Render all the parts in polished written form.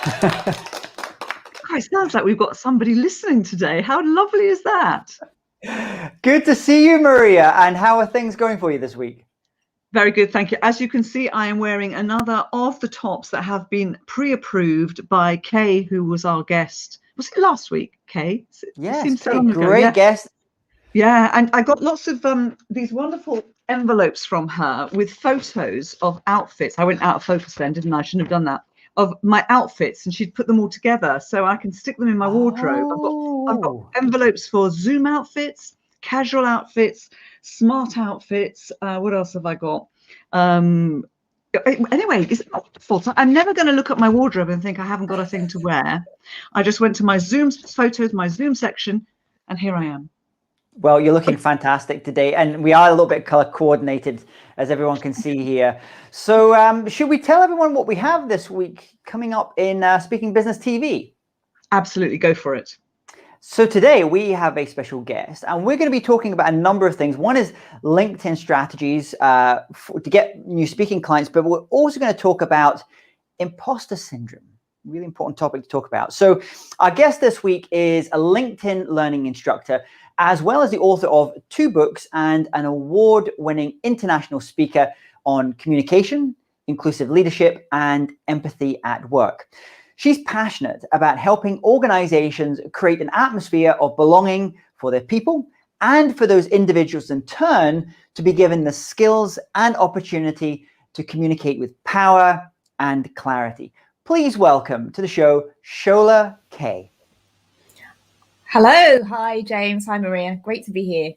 It sounds like we've got somebody listening today. How lovely is that? Good to see you, Maria. And how are things going for you this week? Very good, thank you. As you can see, I am wearing another of the tops that have been pre-approved by Kay, who was our guest. Was it last week, Kay? Yes, it seems Kay, so long ago. great guest. Yeah, and I got lots of these wonderful envelopes from her with photos of outfits. I went out of focus then, didn't I? I shouldn't have done that. Of my outfits, and she'd put them all together so I can stick them in my wardrobe. I've got envelopes for Zoom outfits, casual outfits, smart outfits. What else have I got? Anyway, it's not fault. I'm never going to look at my wardrobe and think I haven't got a thing to wear. I just went to my Zoom photos, my Zoom section, and here I am. Well, you're looking fantastic today, and we are a little bit color coordinated, as everyone can see here. So should we tell everyone what we have this week coming up in Speaking Business TV? Absolutely, go for it. So today we have a special guest, and we're going to be talking about a number of things. One is LinkedIn strategies to get new speaking clients, but we're also going to talk about imposter syndrome. Really important topic to talk about. So our guest this week is a LinkedIn learning instructor, as well as the author of 2 books and an award-winning international speaker on communication, inclusive leadership, and empathy at work. She's passionate about helping organizations create an atmosphere of belonging for their people and for those individuals in turn to be given the skills and opportunity to communicate with power and clarity. Please welcome to the show, Shola Kaye. Hello. Hi, James. Hi, Maria. Great to be here.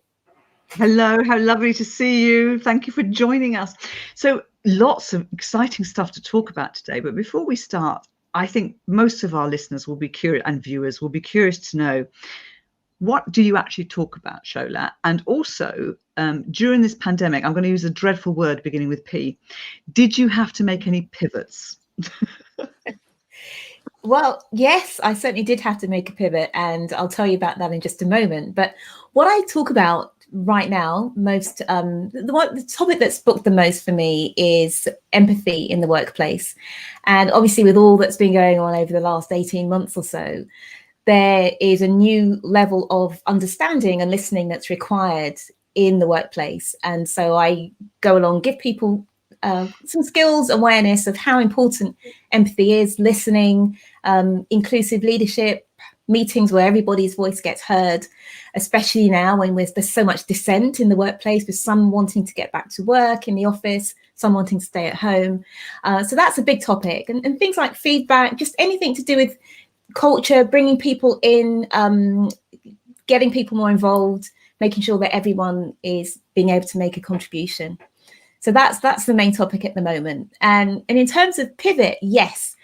Hello. How lovely to see you. Thank you for joining us. So lots of exciting stuff to talk about today. But before we start, I think most of our listeners will be curious, and viewers will be curious to know, what do you actually talk about, Shola? And also, during this pandemic, I'm going to use a dreadful word beginning with P. Did you have to make any pivots? Well, yes, I certainly did have to make a pivot, and I'll tell you about that in just a moment. But what I talk about right now, the topic that's booked the most for me is empathy in the workplace. And obviously, with all that's been going on over the last 18 months or so, there is a new level of understanding and listening that's required in the workplace. And so I go along, give people some skills, awareness of how important empathy is, listening, inclusive leadership, meetings where everybody's voice gets heard, especially now when there's so much dissent in the workplace, with some wanting to get back to work in the office, some wanting to stay at home. So that's a big topic. And things like feedback, just anything to do with culture, bringing people in, getting people more involved, making sure that everyone is being able to make a contribution. So that's the main topic at the moment. And in terms of pivot, yes,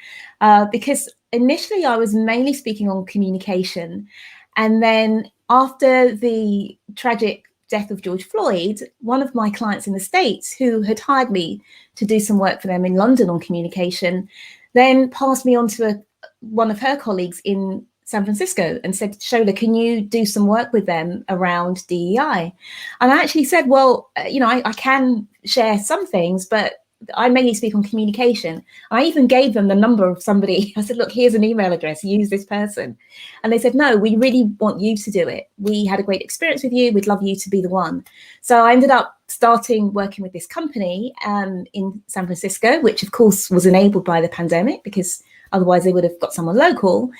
because initially I was mainly speaking on communication. And then after the tragic death of George Floyd, one of my clients in the States who had hired me to do some work for them in London on communication, then passed me on to one of her colleagues in San Francisco and said, Shola, can you do some work with them around DEI? And I actually said, well, I can share some things, but I mainly speak on communication. I even gave them the number of somebody. I said, look, here's an email address, use this person. And they said, no, we really want you to do it. We had a great experience with you. We'd love you to be the one. So I ended up starting working with this company in San Francisco, which of course was enabled by the pandemic, because otherwise they would have got someone local.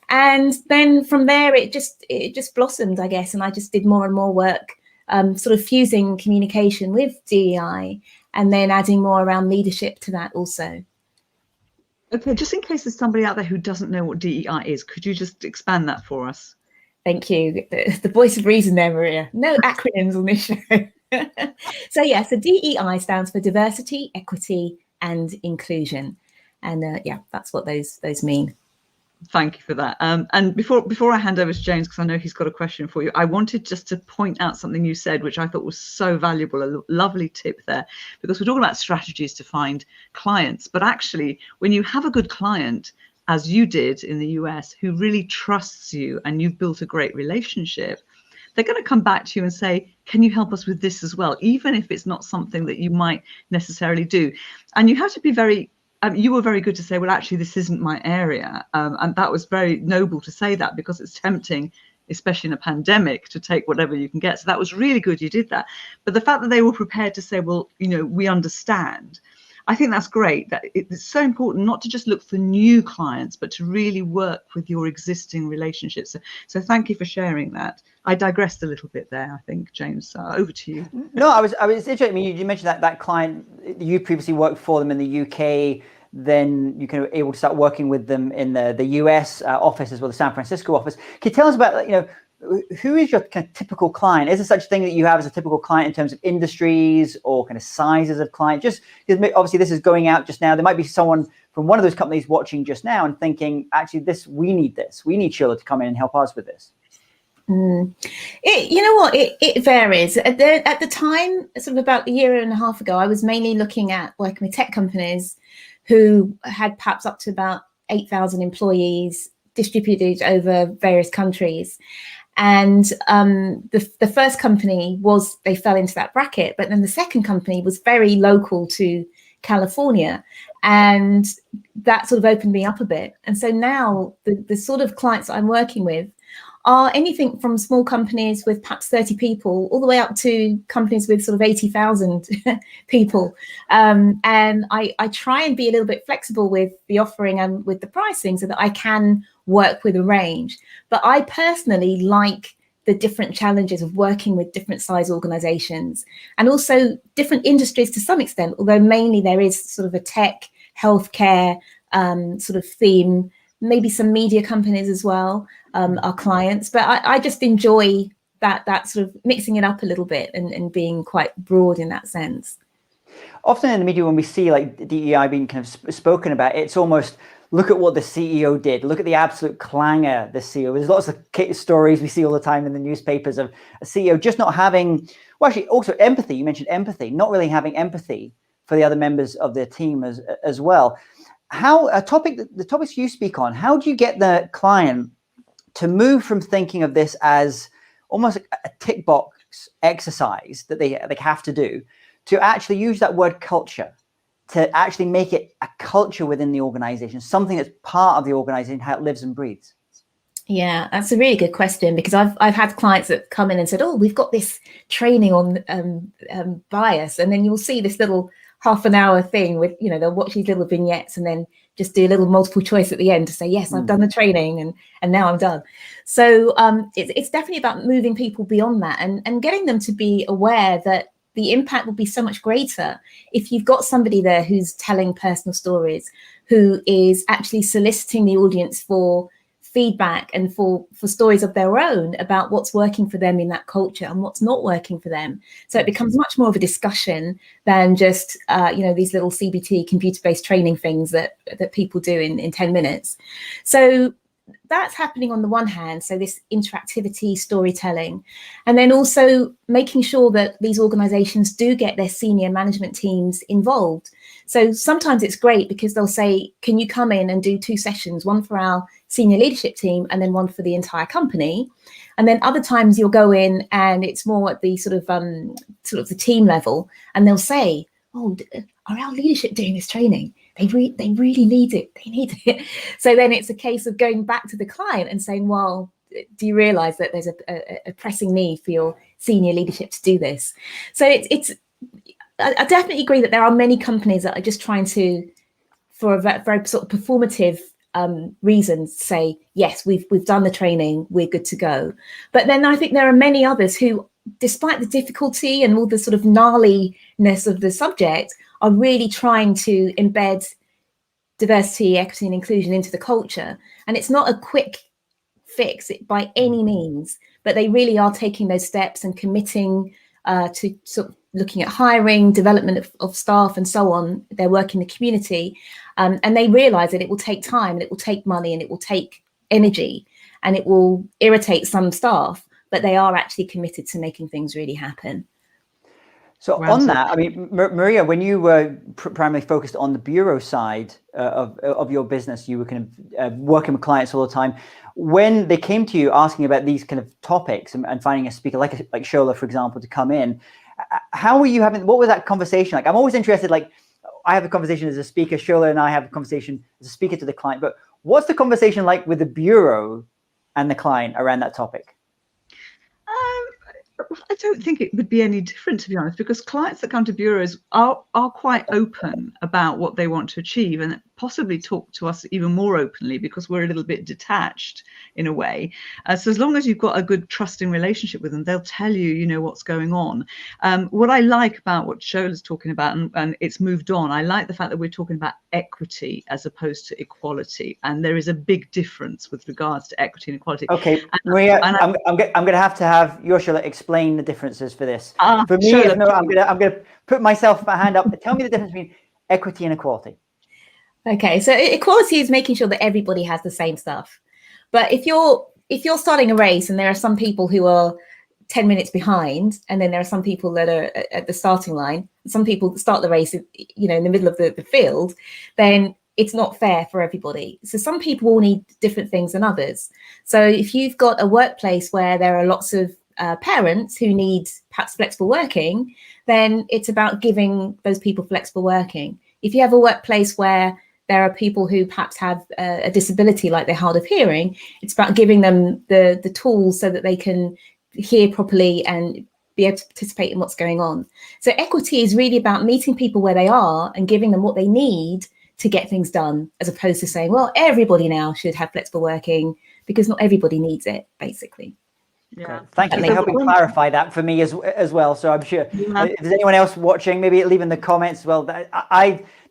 And then from there, it just blossomed, I guess. And I just did more and more work, sort of fusing communication with DEI, and then adding more around leadership to that also. Okay, just in case there's somebody out there who doesn't know what DEI is, could you just expand that for us? Thank you. The voice of reason there, Maria. No acronyms on this show. So DEI stands for diversity, equity, and inclusion. And that's what those mean. Thank you for that. And before I hand over to James, because I know he's got a question for you, I wanted just to point out something you said, which I thought was so valuable, a lovely tip there, because we're talking about strategies to find clients. But actually, when you have a good client, as you did in the US, who really trusts you and you've built a great relationship, they're going to come back to you and say, can you help us with this as well? Even if it's not something that you might necessarily do. And you have to be very you were very good to say, well, actually, this isn't my area. And that was very noble to say that, because it's tempting, especially in a pandemic, to take whatever you can get. So that was really good you did that. But the fact that they were prepared to say, well, we understand, I think that's great. That it's so important not to just look for new clients, but to really work with your existing relationships. So thank you for sharing that. I digressed a little bit there, I think, James. So over to you. No, I was interested. I mean, you mentioned that client, you previously worked for them in the UK, then you can able to start working with them in the US office as well, the San Francisco office. Can you tell us about, who is your kind of typical client? Is there such a thing that you have as a typical client in terms of industries or kind of sizes of client? Just because obviously this is going out just now. There might be someone from one of those companies watching just now and thinking, actually, we need Shola to come in and help us with this. It varies. At the time, sort of about a year and a half ago, I was mainly looking at working with tech companies who had perhaps up to about 8,000 employees distributed over various countries. And the first company they fell into that bracket, but then the second company was very local to California, and that sort of opened me up a bit. And so now the sort of clients that I'm working with are anything from small companies with perhaps 30 people all the way up to companies with sort of 80,000 people. And I try and be a little bit flexible with the offering and with the pricing so that I can work with a range. But I personally like the different challenges of working with different size organizations and also different industries to some extent, although mainly there is sort of a tech, healthcare sort of theme, maybe some media companies as well are clients. But I just enjoy that sort of mixing it up a little bit and being quite broad in that sense. Often in the media, when we see like DEI being kind of spoken about, it's almost, look at what the CEO did. Look at the absolute clangor the CEO. There's lots of stories we see all the time in the newspapers of a CEO just not having, well, actually also empathy. You mentioned empathy, not really having empathy for the other members of their team as well. The topics you speak on, how do you get the client to move from thinking of this as almost a tick box exercise that they have to do, to actually use that word culture, to actually make it a culture within the organization, something that's part of the organization, how it lives and breathes? Yeah, that's a really good question, because I've had clients that come in and said, oh, we've got this training on bias, and then you'll see this little half an hour thing with, they'll watch these little vignettes and then just do a little multiple choice at the end to say, yes, I've done the training and now I'm done. So it's definitely about moving people beyond that and getting them to be aware that the impact will be so much greater if you've got somebody there who's telling personal stories, who is actually soliciting the audience for feedback and for stories of their own about what's working for them in that culture and what's not working for them. So it becomes much more of a discussion than just these little CBT computer-based training things that people do in 10 minutes. So that's happening on the one hand, so this interactivity, storytelling, and then also making sure that these organizations do get their senior management teams involved. So sometimes it's great because they'll say, can you come in and do 2 sessions, one for our senior leadership team and then one for the entire company? And then other times you'll go in and it's more at the sort of the team level, and they'll say, oh, are our leadership doing this training? They really need it. They need it. So then it's a case of going back to the client and saying, well, do you realize that there's a pressing need for your senior leadership to do this? So I definitely agree that there are many companies that are just trying to, for a very sort of performative reasons, say, yes, we've done the training, we're good to go. But then I think there are many others who, despite the difficulty and all the sort of gnarliness of the subject, are really trying to embed diversity, equity, and inclusion into the culture. And it's not a quick fix by any means, but they really are taking those steps and committing to sort of looking at hiring, development of staff, and so on, their work in the community. And they realize that it will take time, and it will take money, and it will take energy, and it will irritate some staff, but they are actually committed to making things really happen. So on that, I mean, Maria, when you were primarily focused on the bureau side of your business, you were kind of working with clients all the time. When they came to you asking about these kind of topics and finding a speaker like Shola, for example, to come in, how were you having? What was that conversation like? I'm always interested. Like, I have a conversation as a speaker, Shola and I have a conversation as a speaker to the client, but what's the conversation like with the bureau and the client around that topic? I don't think it would be any different, to be honest, because clients that come to bureaus are quite open about what they want to achieve, and possibly talk to us even more openly because we're a little bit detached in a way. So as long as you've got a good trusting relationship with them, they'll tell you, you know, what's going on. What I like about what Shola's talking about, and it's moved on, I like the fact that we're talking about equity as opposed to equality, and there is a big difference with regards to equity and equality. Okay, Maria, I'm going to have your Shola explain the differences for this. For me, Shola, no, I'm going to put my hand up. Tell me the difference between equity and equality. Okay, so equality is making sure that everybody has the same stuff. But if you're starting a race and there are some people who are 10 minutes behind, and then there are some people that are at the starting line, some people start the race, you know, in the middle of the field, then it's not fair for everybody. So some people will need different things than others. So if you've got a workplace where there are lots of parents who need perhaps flexible working, then it's about giving those people flexible working. If you have a workplace where there are people who perhaps have a disability, like they're hard of hearing, it's about giving them the tools so that they can hear properly and be able to participate in what's going on. So equity is really about meeting people where they are and giving them what they need to get things done, as opposed to saying, well, everybody now should have flexible working, because not everybody needs it, basically. Yeah, thank you for helping clarify that for me as well. So I'm sure if there's anyone else watching, maybe leave in the comments as well.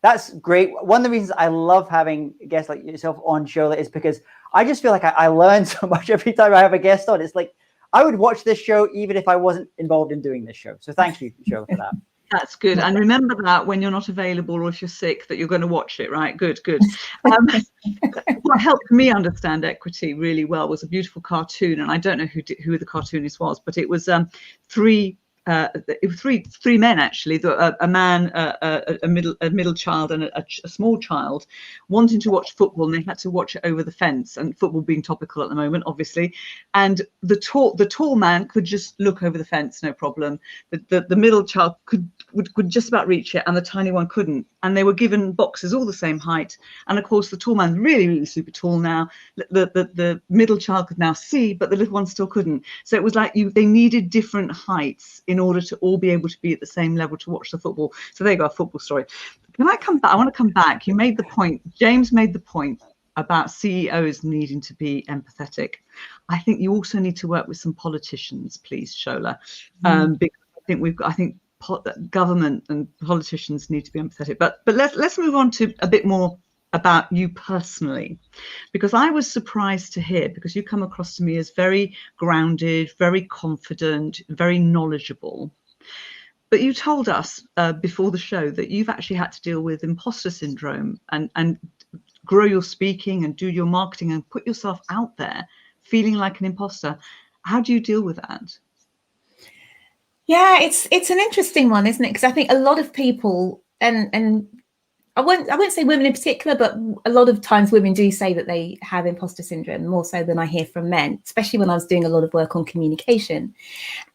That's great. One of the reasons I love having guests like yourself on, Shola, is because I just feel like I learn so much every time I have a guest on. It's like I would watch this show even if I wasn't involved in doing this show. So thank you, Shola, for that. That's good. And remember that when you're not available or if you're sick, that you're going to watch it, right? Good. What helped me understand equity really well was a beautiful cartoon, and I don't know who the cartoonist was, but it was three men actually, a man, a middle child, and a small child, wanting to watch football, and they had to watch it over the fence, and football being topical at the moment, obviously. And the tall man could just look over the fence, no problem. The middle child could just about reach it, and the tiny one couldn't. And they were given boxes all the same height. And of course, the tall man's really super tall now. The middle child could now see, but the little one still couldn't. So it was like they needed different heights in order to all be able to be at the same level to watch the football. So there you go, a football story. Can I come back? I want to come back. You made the point, James made the point about CEOs needing to be empathetic. I think you also need to work with some politicians, please, Shola, because I think government and politicians need to be empathetic. But let's move on to a bit more about you personally, because I was surprised to hear, because you come across to me as very grounded, very confident, very knowledgeable. But you told us before the show that you've actually had to deal with imposter syndrome and grow your speaking and do your marketing and put yourself out there feeling like an imposter. How do you deal with that? Yeah, it's an interesting one, isn't it? Because I think a lot of people, and I won't say women in particular, but a lot of times women do say that they have imposter syndrome, more so than I hear from men, especially when I was doing a lot of work on communication.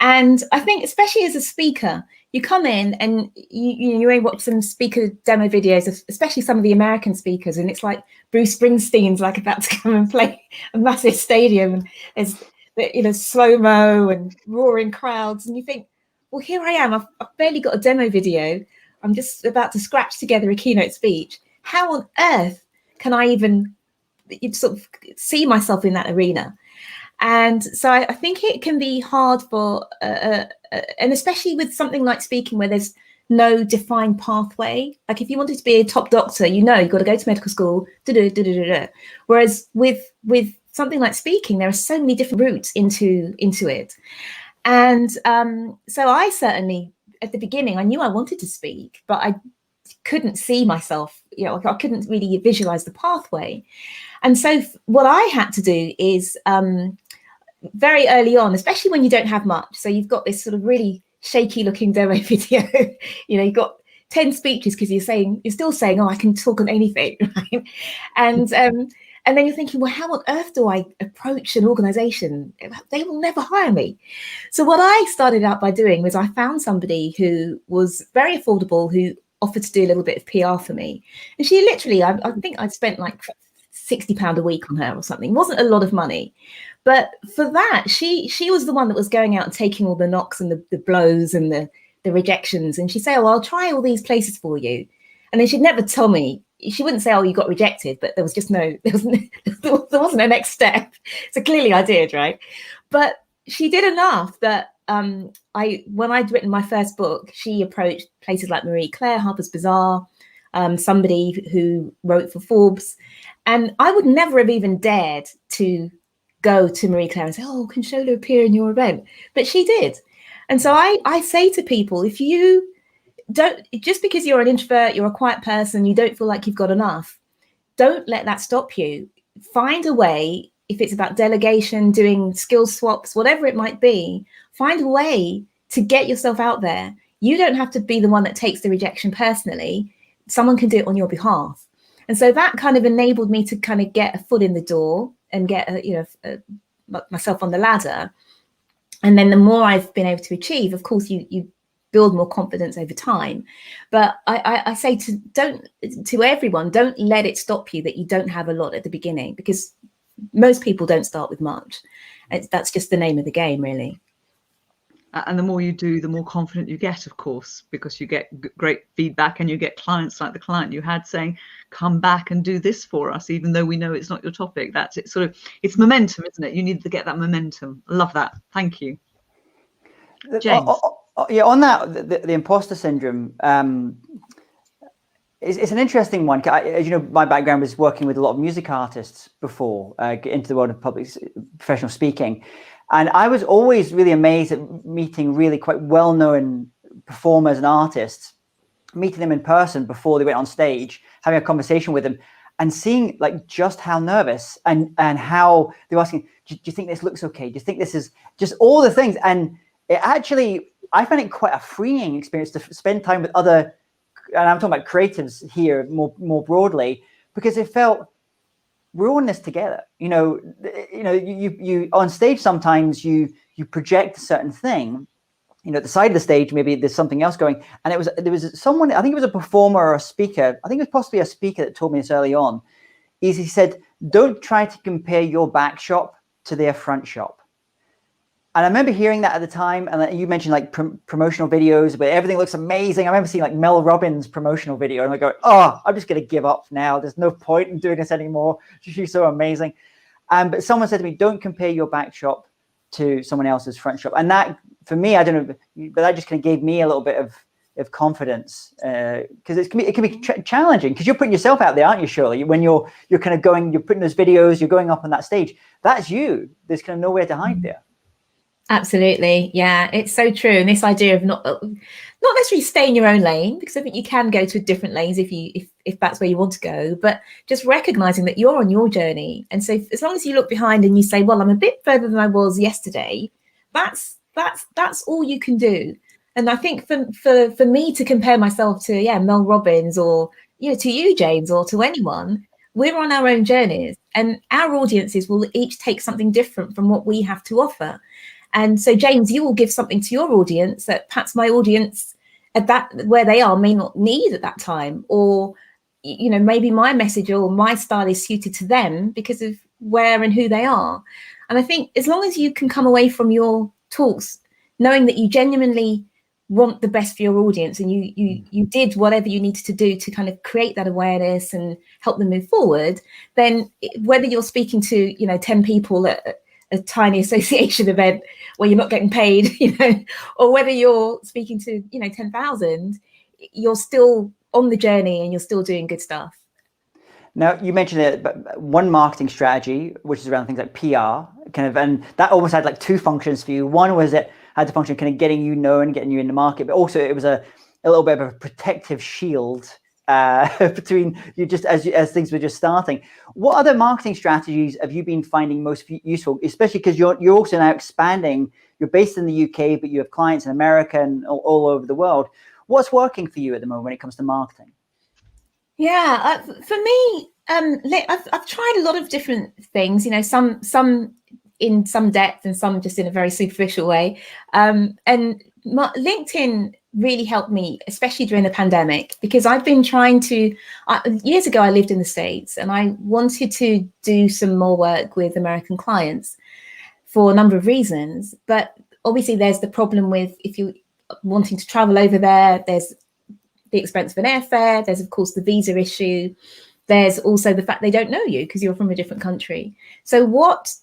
And I think, especially as a speaker, you come in and you may watch some speaker demo videos, especially some of the American speakers, and it's like Bruce Springsteen's like about to come and play a massive stadium, and there's slow-mo and roaring crowds, and you think, well, here I am, I've barely got a demo video. I'm just about to scratch together a keynote speech. How on earth can I even sort of see myself in that arena? And so I think it can be hard for, and especially with something like speaking where there's no defined pathway. Like if you wanted to be a top doctor, you've got to go to medical school, Whereas with something like speaking, there are so many different routes into it. And so I certainly, at the beginning, I knew I wanted to speak, but I couldn't see myself, I couldn't really visualize the pathway. And so what I had to do is very early on, especially when you don't have much, so you've got this sort of really shaky looking demo video, you've got 10 speeches because you're still saying, oh, I can talk on anything, right? And then you're thinking, well, how on earth do I approach an organization? They will never hire me. So what I started out by doing was I found somebody who was very affordable, who offered to do a little bit of PR for me. And she literally, I think I'd spent like £60 a week on her or something. It wasn't a lot of money. But for that, she was the one that was going out and taking all the knocks and the blows and the rejections. And she'd say, oh, I'll try all these places for you. And then she'd never tell me. She wouldn't say, oh, you got rejected, but there was just there wasn't a next step. So clearly I did, right? But she did enough that when I'd written my first book, she approached places like Marie Claire, Harper's Bazaar, somebody who wrote for Forbes. And I would never have even dared to go to Marie Claire and say, oh, can Shola appear in your event? But she did. And so I say to people, if you don't, just because you're an introvert, you're a quiet person, you don't feel like you've got enough, don't let that stop you. Find a way, if it's about delegation, doing skill swaps, whatever it might be, find a way to get yourself out there. You don't have to be the one that takes the rejection personally. Someone can do it on your behalf. And so that kind of enabled me to kind of get a foot in the door and get myself on the ladder. And then the more I've been able to achieve, of course, you build more confidence over time. But I say to everyone, don't let it stop you that you don't have a lot at the beginning, because most people don't start with much. That's just the name of the game, really. And the more you do, the more confident you get, of course, because you get great feedback and you get clients like the client you had saying, come back and do this for us, even though we know it's not your topic. That's it. Sort of, it's momentum, isn't it? You need to get that momentum. I love that. Thank you. James. Yeah, on that, the imposter syndrome, it's an interesting one. As you know, my background was working with a lot of music artists before get into the world of professional speaking. And I was always really amazed at meeting really quite well-known performers and artists, meeting them in person before they went on stage, having a conversation with them, and seeing like just how nervous and how they were asking, do you think this looks okay? Do you think this is just all the things? And it actually, I found it quite a freeing experience to spend time with other, and I'm talking about creatives here more broadly, because it felt, we're all in this together. You on stage, sometimes you project a certain thing, at the side of the stage, maybe there's something else going. And there was someone, I think it was a performer or a speaker, I think it was possibly a speaker that told me this early on, is he said, don't try to compare your back shop to their front shop. And I remember hearing that at the time, and you mentioned like promotional videos where everything looks amazing. I remember seeing like Mel Robbins' promotional video, and I go, oh, I'm just going to give up now. There's no point in doing this anymore. She's so amazing. But someone said to me, don't compare your back shop to someone else's front shop. And that, for me, I don't know, but that just kind of gave me a little bit of confidence, because it can be challenging, because you're putting yourself out there, aren't you, Shirley? When you're kind of going, you're putting those videos, you're going up on that stage. That's you. There's kind of nowhere to hide there. Absolutely. Yeah, it's so true. And this idea of not necessarily stay in your own lane, because I think you can go to different lanes if that's where you want to go, but just recognizing that you're on your journey. And so as long as you look behind and you say, well, I'm a bit further than I was yesterday, that's all you can do. And I think for me to compare myself to Mel Robbins or to you, James, or to anyone, we're on our own journeys, and our audiences will each take something different from what we have to offer. And so, James, you will give something to your audience that perhaps my audience at that where they are may not need at that time, or maybe my message or my style is suited to them because of where and who they are. And I think as long as you can come away from your talks knowing that you genuinely want the best for your audience, and you did whatever you needed to do to kind of create that awareness and help them move forward, then whether you're speaking to 10 people at a tiny association event where you're not getting paid, or whether you're speaking to 10,000, you're still on the journey and you're still doing good stuff. Now, you mentioned that one marketing strategy, which is around things like PR, and that almost had like two functions for you. One was it had the function of kind of getting you known and getting you in the market, but also it was a little bit of a protective shield between you just as things were just starting. What other marketing strategies have you been finding most useful, especially because you're also now expanding? You're based in the UK, but you have clients in America and all over the world. What's working for you at the moment when it comes to marketing? Yeah, for me, I've tried a lot of different things. Some in some depth and some just in a very superficial way. And LinkedIn really helped me, especially during the pandemic, because I've been trying to, years ago, I lived in the States and I wanted to do some more work with American clients for a number of reasons. But obviously there's the problem with, if you're wanting to travel over there, there's the expense of an airfare, there's of course the visa issue, there's also the fact they don't know you because you're from a different country. So what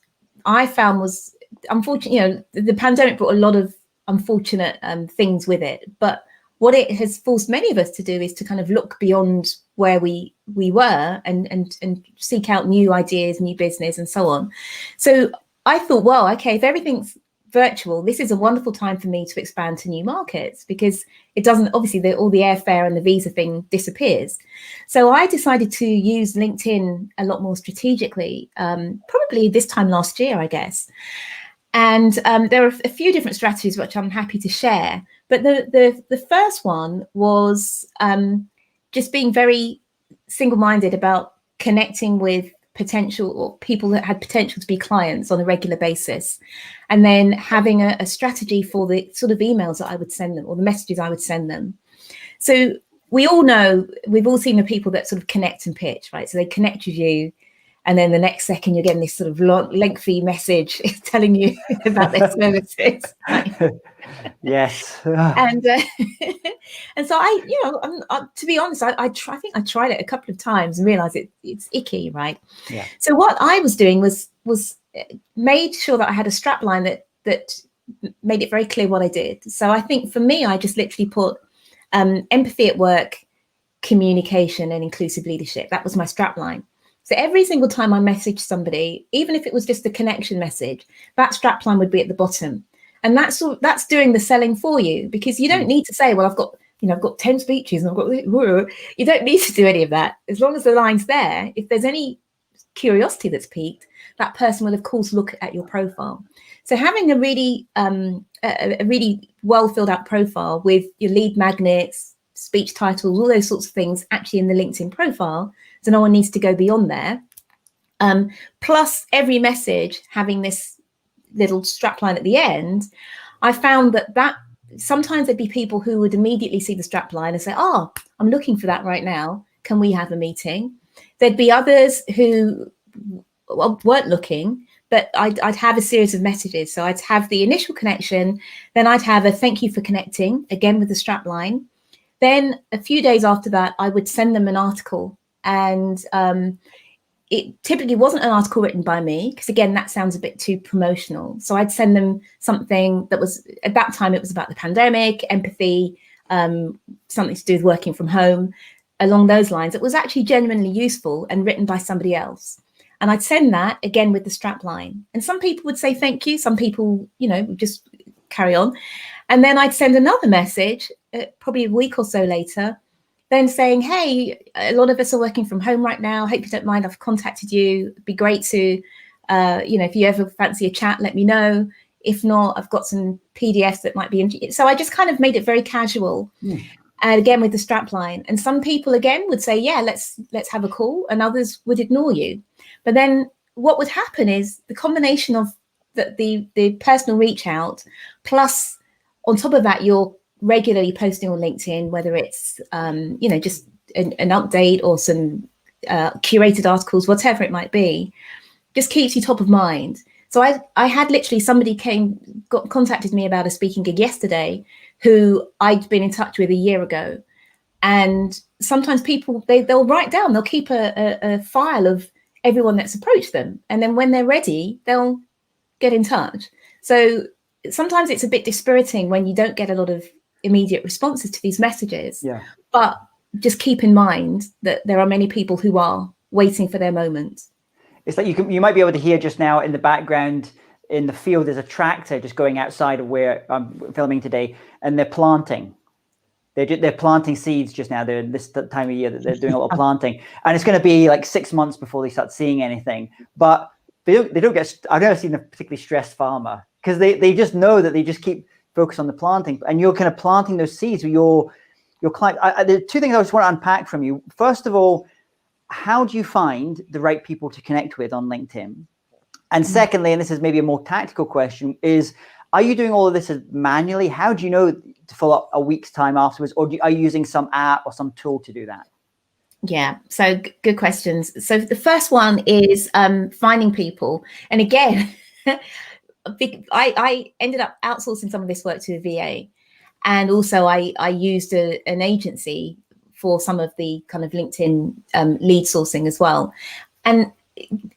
I found was, unfortunately, the pandemic brought a lot of unfortunate things with it, but what it has forced many of us to do is to kind of look beyond where we were and seek out new ideas, new business, and so on. So I thought, well, okay, if everything's virtual, this is a wonderful time for me to expand to new markets, because it doesn't, obviously all the airfare and the visa thing disappears. So I decided to use LinkedIn a lot more strategically, probably this time last year, I guess. And there are a few different strategies which I'm happy to share. But the first one was just being very single-minded about connecting with potential or people that had potential to be clients on a regular basis, and then having a strategy for the sort of emails that I would send them or the messages I would send them. So we all know, we've all seen the people that sort of connect and pitch, right? So they connect with you, and then the next second you're getting this sort of lengthy message telling you about their services. Right? Yes. And so to be honest, I think I tried it a couple of times and realized it's icky, right? Yeah. So what I was doing was made sure that I had a strap line that made it very clear what I did. So I think for me, I just literally put empathy at work, communication, and inclusive leadership. That was my strap line. So every single time I messaged somebody, even if it was just a connection message, that strap line would be at the bottom. And that's doing the selling for you, because you don't need to say, well, I've got 10 speeches and I've got, you don't need to do any of that. As long as the line's there, if there's any curiosity that's piqued, that person will of course look at your profile. So having a really well filled out profile with your lead magnets, speech titles, all those sorts of things actually in the LinkedIn profile, so no one needs to go beyond there. Plus every message having this little strapline at the end, I found that sometimes there'd be people who would immediately see the strapline and say, oh, I'm looking for that right now. Can we have a meeting? There'd be others who weren't looking, but I'd have a series of messages. So I'd have the initial connection, then I'd have a thank you for connecting, again with the strapline. Then a few days after that, I would send them an article. And it typically wasn't an article written by me, because again, that sounds a bit too promotional. So I'd send them something that was, at that time, it was about the pandemic, empathy, something to do with working from home, along those lines. It was actually genuinely useful and written by somebody else. And I'd send that again with the strap line. And some people would say thank you. Some people, would just carry on. And then I'd send another message, probably a week or so later, then saying, hey, a lot of us are working from home right now. Hope you don't mind. I've contacted you. It'd be great to, if you ever fancy a chat, let me know. If not, I've got some PDFs that might be interesting. So I just kind of made it very casual. And again, with the strap line. And some people, again, would say, yeah, let's have a call. And others would ignore you. But then what would happen is the combination of the personal reach out, plus on top of that, you're regularly posting on LinkedIn, whether it's, just an update or some curated articles, whatever it might be, just keeps you top of mind. So I had literally somebody contacted me about a speaking gig yesterday who I'd been in touch with a year ago. And sometimes people, they'll write down, they'll keep a file of everyone that's approached them. And then when they're ready, they'll get in touch. So sometimes it's a bit dispiriting when you don't get a lot of immediate responses to these messages. Yeah. But just keep in mind that there are many people who are waiting for their moment. It's like you might be able to hear just now in the background in the field, there's a tractor just going outside of where I'm filming today, and they're planting. They're planting seeds just now. They're this time of year that they're doing a lot of planting, and it's going to be like 6 months before they start seeing anything. But they don't get. I've never seen a particularly stressed farmer, because they just know that they just keep focused on the planting, and you're kind of planting those seeds with your client. There are two things I just want to unpack from you. First of all, how do you find the right people to connect with on LinkedIn? And secondly, and this is maybe a more tactical question, is Are you doing all of this manually? How do you know to follow up a week's time afterwards? Or are you using some app or some tool to do that? Yeah, so good questions. So the first one is finding people. And again, I ended up outsourcing some of this work to a VA. And also I used an agency for some of the kind of LinkedIn lead sourcing as well. And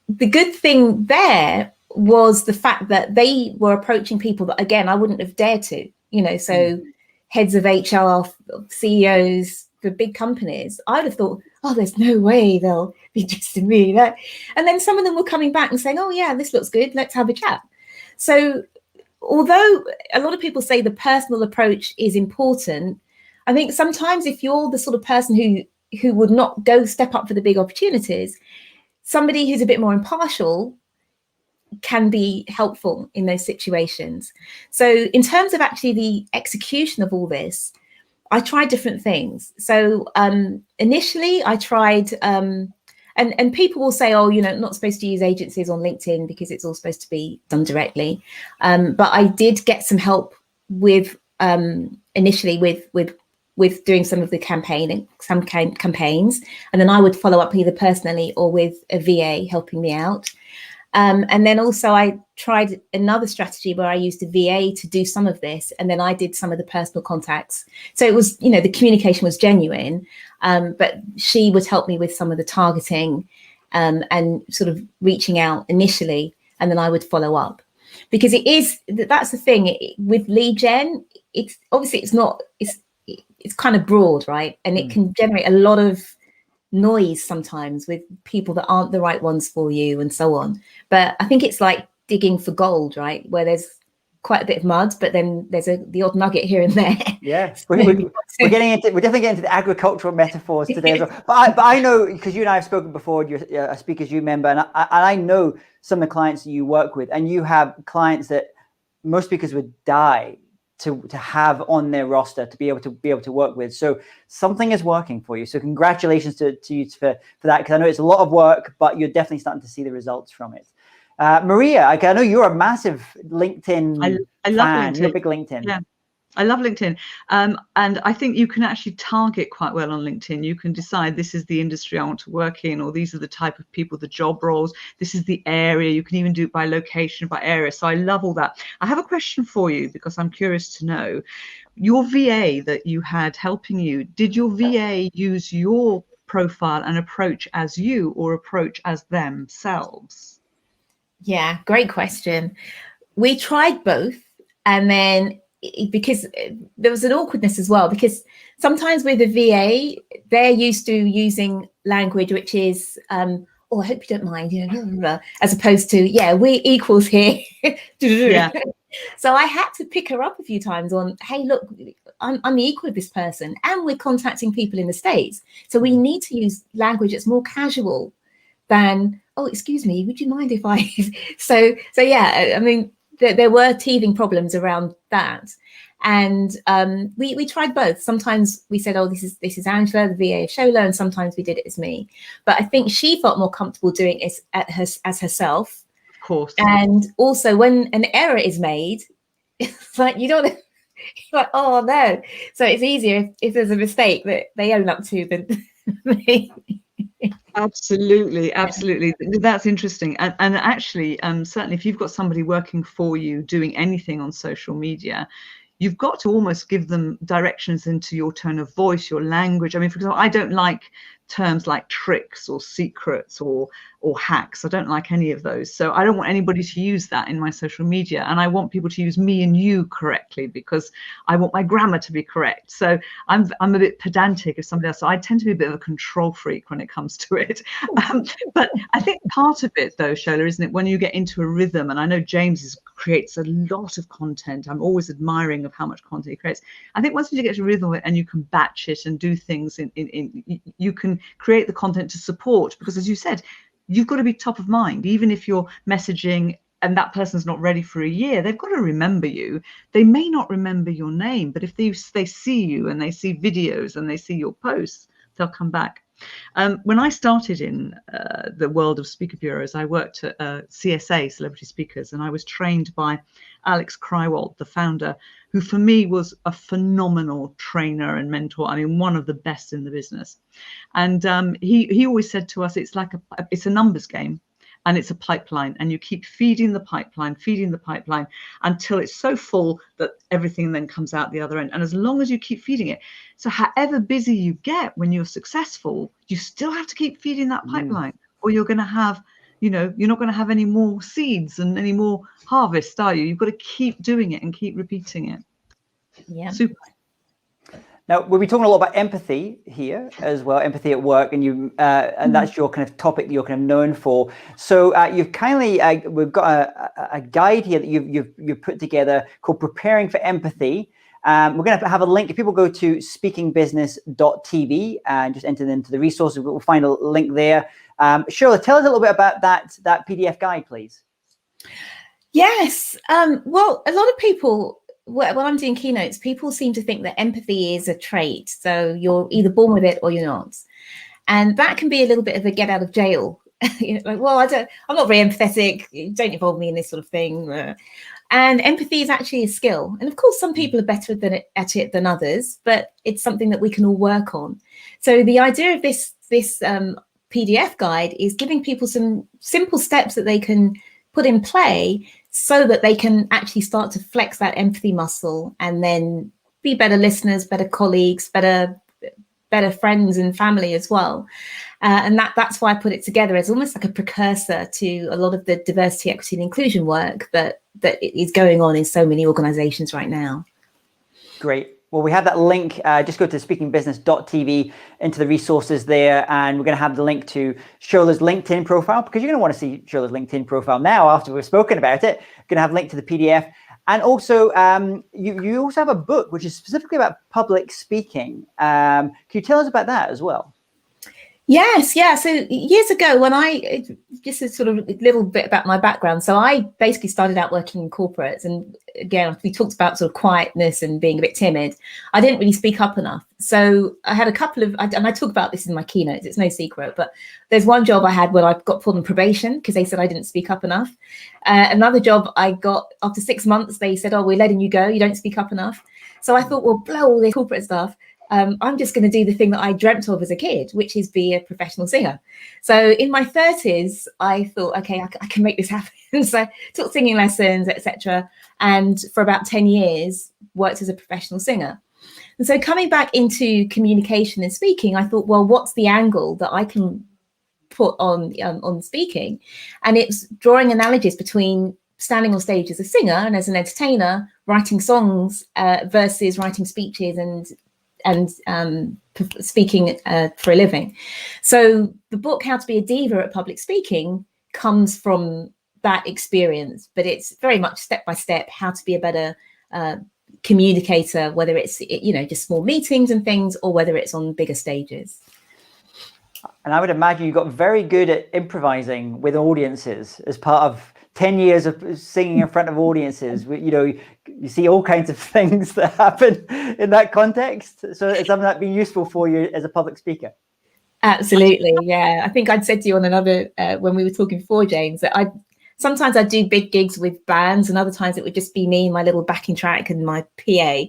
the good thing there was the fact that they were approaching people that, again, I wouldn't have dared to, so heads of HR, CEOs for big companies, I'd have thought, oh, there's no way they'll be interested in me. And then some of them were coming back and saying, oh, yeah, this looks good. Let's have a chat. So although a lot of people say the personal approach is important, I think sometimes if you're the sort of person who would not go step up for the big opportunities, somebody who's a bit more impartial can be helpful in those situations. So in terms of actually the execution of all this, I tried different things. So initially I tried, and people will say, oh, not supposed to use agencies on LinkedIn because it's all supposed to be done directly. But I did get some help with initially with doing some of the campaigns, and then I would follow up either personally or with a VA helping me out. And then also I tried another strategy where I used a VA to do some of this, and then I did some of the personal contacts. So it was, the communication was genuine, but she would help me with some of the targeting and sort of reaching out initially, and then I would follow up. Because that's the thing with lead gen, it's kind of broad, right? And it can generate a lot of noise sometimes with people that aren't the right ones for you and so on. But I think it's like digging for gold, right? Where there's quite a bit of mud, but then there's the odd nugget here and there. Yeah, we're definitely getting into the agricultural metaphors today as well. But I know, because you and I have spoken before, you're a Speakers U member, and I know some of the clients that you work with, and you have clients that most speakers would die to have on their roster to be able to work with. So something is working for you. So congratulations to you for that, because I know it's a lot of work, but you're definitely starting to see the results from it. Maria, I know you're a massive LinkedIn I love fan. LinkedIn. You're a big LinkedIn. Yeah. I love LinkedIn. And I think you can actually target quite well on LinkedIn. You can decide this is the industry I want to work in, or these are the type of people, the job roles, this is the area. You can even do it by location, by area. So I love all that. I have a question for you, because I'm curious to know, your VA that you had helping you, did your VA use your profile and approach as you, or approach as themselves? Yeah, great question. We tried both, and then because there was an awkwardness as well, because sometimes with a VA, they're used to using language which is, oh, I hope you don't mind, as opposed to, yeah, we're equals here. Yeah. So I had to pick her up a few times on, hey, look, I'm equal with this person, and we're contacting people in the States. So we need to use language that's more casual than, oh, excuse me, would you mind if I, so yeah, I mean, there were teething problems around that. And we tried both. Sometimes we said, oh, this is Angela, the VA of Shola, and sometimes we did it as me. But I think she felt more comfortable doing it as herself. Of course. And also when an error is made, it's like, you don't, you're like, oh no. So it's easier if there's a mistake that they own up to than me. Absolutely. That's interesting. And actually, certainly if you've got somebody working for you doing anything on social media, you've got to almost give them directions into your tone of voice, your language. I mean, for example, I don't like terms like tricks or secrets or hacks. I don't like any of those. So I don't want anybody to use that in my social media. And I want people to use me and you correctly, because I want my grammar to be correct. So I'm a bit pedantic if somebody else. So I tend to be a bit of a control freak when it comes to it. But I think part of it, though, Shola, isn't it, when you get into a rhythm, and I know James creates a lot of content. I'm always admiring of how much content he creates. I think once you get to a rhythm and you can batch it and do things you can create the content to support, because as you said, you've got to be top of mind. Even if you're messaging and that person's not ready for a year, they've got to remember you. They may not remember your name, but if they see you and they see videos and they see your posts, they'll come back. When I started in the world of speaker bureaus, I worked at CSA, Celebrity Speakers, and I was trained by Alex Krywald, the founder, who for me was a phenomenal trainer and mentor. I mean, one of the best in the business. And he always said to us, it's like it's a numbers game. And it's a pipeline, and you keep feeding the pipeline until it's so full that everything then comes out the other end. And as long as you keep feeding it, so however busy you get when you're successful, you still have to keep feeding that pipeline, or you're going to have, you're not going to have any more seeds and any more harvest, are you? You've got to keep doing it and keep repeating it. Yeah. Super. Now, we'll be talking a lot about empathy here as well, empathy at work, and and that's your kind of topic that you're kind of known for. So you've kindly, we've got a guide here that you've put together called Preparing for Empathy. We're going to have a link. If people go to speakingbusiness.tv and just enter it into the resources, we'll find a link there. Shola, tell us a little bit about that PDF guide, please. Yes. Well, a lot of people, when I'm doing keynotes, people seem to think that empathy is a trait. So you're either born with it or you're not. And that can be a little bit of a get out of jail. Like, well, I'm not very empathetic. Don't involve me in this sort of thing. And empathy is actually a skill. And of course, some people are better at it than others, but it's something that we can all work on. So the idea of this PDF guide is giving people some simple steps that they can put in play so that they can actually start to flex that empathy muscle and then be better listeners, better colleagues, better friends and family as well. And that's why I put it together as almost like a precursor to a lot of the diversity, equity and inclusion work that is going on in so many organizations right now. Great. Well, we have that link. Just go to speakingbusiness.tv into the resources there, and we're going to have the link to Shola's LinkedIn profile, because you're going to want to see Shola's LinkedIn profile now after we've spoken about it. We're going to have a link to the PDF. And also, you also have a book which is specifically about public speaking. Can you tell us about that as well? Yes, yeah. So years ago, just a sort of a little bit about my background. So I basically started out working in corporates, and again, we talked about sort of quietness and being a bit timid. I didn't really speak up enough. So I had a couple of, and I talk about this in my keynotes, it's no secret, but there's one job I had where I got put on probation because they said I didn't speak up enough. Another job I got after 6 months, they said, oh, we're letting you go, you don't speak up enough. So I thought, well, blow all this corporate stuff. I'm just going to do the thing that I dreamt of as a kid, which is be a professional singer. So in my 30s, I thought, okay, I can make this happen. So I took singing lessons, etc. And for about 10 years, worked as a professional singer. And so coming back into communication and speaking, I thought, well, what's the angle that I can put on speaking? And it's drawing analogies between standing on stage as a singer and as an entertainer, writing songs versus writing speeches and speaking for a living. So the book, How to Be a Diva at Public Speaking, comes from that experience, but it's very much step by step how to be a better communicator, whether it's just small meetings and things, or whether it's on bigger stages. And I would imagine you got very good at improvising with audiences as part of 10 years of singing in front of audiences. You see all kinds of things that happen in that context. So it's something that's been useful for you as a public speaker. Absolutely. Yeah. I think I'd said to you on another, when we were talking before, James, that sometimes I'd do big gigs with bands, and other times it would just be me, my little backing track and my PA.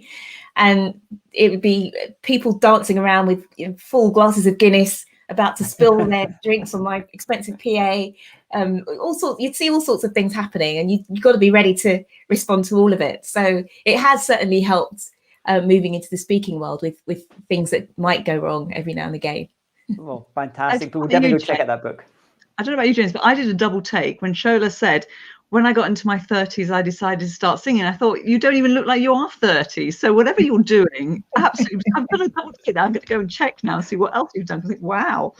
And it would be people dancing around with full glasses of Guinness, about to spill their drinks on my expensive PA. You'd see all sorts of things happening, and you've got to be ready to respond to all of it. So it has certainly helped moving into the speaking world with things that might go wrong every now and again. Well, fantastic. But we'll definitely go check out that book. I don't know about you, James, but I did a double take when Shola said, when I got into my 30s, I decided to start singing. I thought, you don't even look like you are 30. So whatever you're doing, absolutely. I'm going to double take that. I'm going to go and check now and see what else you've done. I think, wow.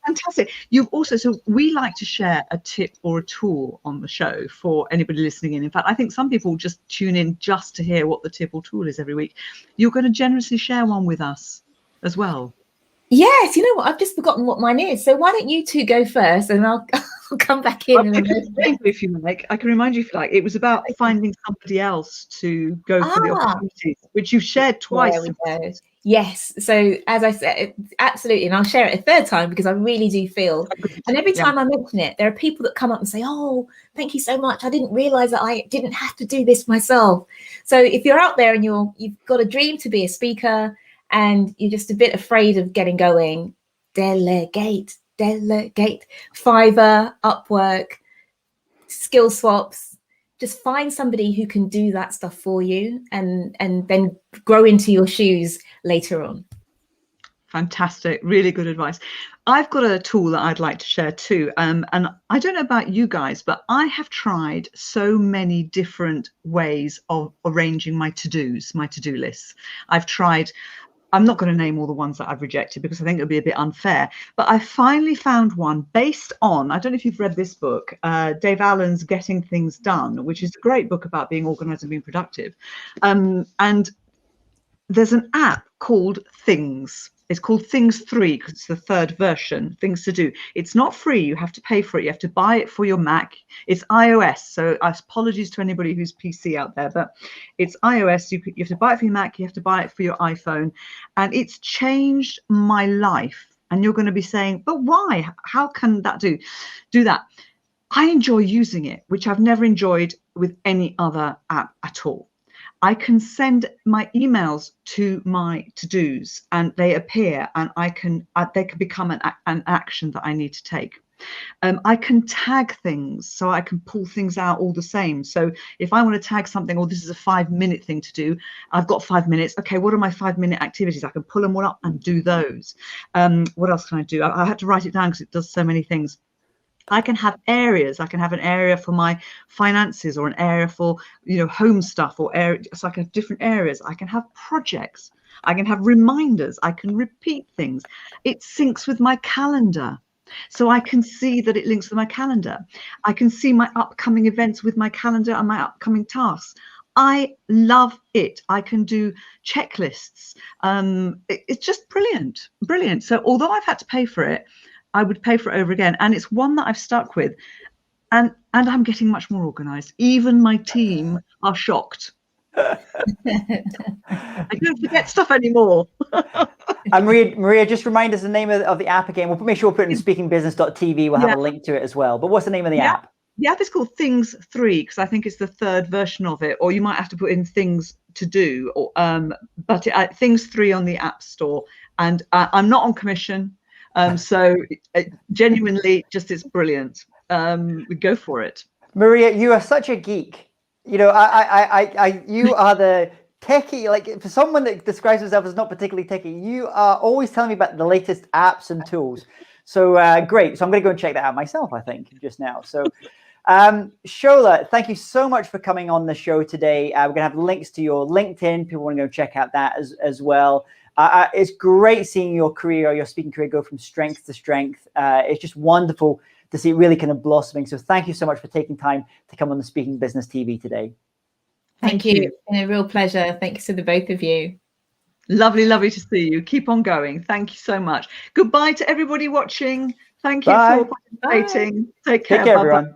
Fantastic. You've also, so we like to share a tip or a tool on the show for anybody listening in. In fact, I think some people just tune in just to hear what the tip or tool is every week. You're going to generously share one with us as well. Yes, you know what? I've just forgotten what mine is. So why don't you two go first, and I'll come back in. If you like, I can remind you if you like. It was about finding somebody else to go for the opportunities, which you've shared twice. There we go. Yes. So as I said, absolutely. And I'll share it a third time because I really do feel, and every time I mention it, there are people that come up and say, oh, thank you so much. I didn't realize that I didn't have to do this myself. So if you're out there and you've got a dream to be a speaker and you're just a bit afraid of getting going, delegate, Fiverr, Upwork, skill swaps. Just find somebody who can do that stuff for you and then grow into your shoes later on. Fantastic. Really good advice. I've got a tool that I'd like to share too. And I don't know about you guys, but I have tried so many different ways of arranging my to-dos, my to-do lists. I'm not going to name all the ones that I've rejected because I think it would be a bit unfair, but I finally found one based on, I don't know if you've read this book, Dave Allen's Getting Things Done, which is a great book about being organized and being productive. And there's an app called Things. It's called Things 3 because it's the third version, Things to Do. It's not free. You have to pay for it. You have to buy it for your Mac. It's iOS. So apologies to anybody who's PC out there, but it's iOS. You have to buy it for your Mac. You have to buy it for your iPhone. And it's changed my life. And you're going to be saying, but why? How can that do that? I enjoy using it, which I've never enjoyed with any other app at all. I can send my emails to my to-dos and they appear, and they can become an action that I need to take. I can tag things, so I can pull things out all the same. So if I want to tag something, or this is a 5-minute thing to do, I've got 5 minutes. Okay, what are my 5-minute activities? I can pull them all up and do those. What else can I do? I had to write it down because it does so many things. I can have areas. I can have an area for my finances, or an area for, home stuff, or area. So I can have different areas. I can have projects. I can have reminders. I can repeat things. It syncs with my calendar. So I can see that it links with my calendar. I can see my upcoming events with my calendar and my upcoming tasks. I love it. I can do checklists. It's just brilliant, brilliant. So although I've had to pay for it, I would pay for it over again. And it's one that I've stuck with. And I'm getting much more organized. Even my team are shocked. I don't forget stuff anymore. And Maria, just remind us the name of the app again. We'll make sure we'll put it in speakingbusiness.tv. We'll have a link to it as well. But what's the name of the app? The app is called Things 3 because I think it's the third version of it. Or you might have to put in Things to Do. Or but Things 3 on the App Store. And I'm not on commission. So genuinely, it's brilliant. Go for it. Maria, you are such a geek. You are the techie. Like, for someone that describes himself as not particularly techie, you are always telling me about the latest apps and tools. So great. So I'm going to go and check that out myself, I think, just now. So Shola, thank you so much for coming on the show today. We're going to have links to your LinkedIn. People want to go check out that as well. It's great seeing your speaking career go from strength to strength. It's just wonderful to see it really kind of blossoming. So thank you so much for taking time to come on the Speaking Business TV today. Thank you. It's been a real pleasure. Thanks to the both of you. Lovely, lovely to see you. Keep on going. Thank you so much. Goodbye to everybody watching. Thank you Bye. for participating. Take care. Take care, everyone.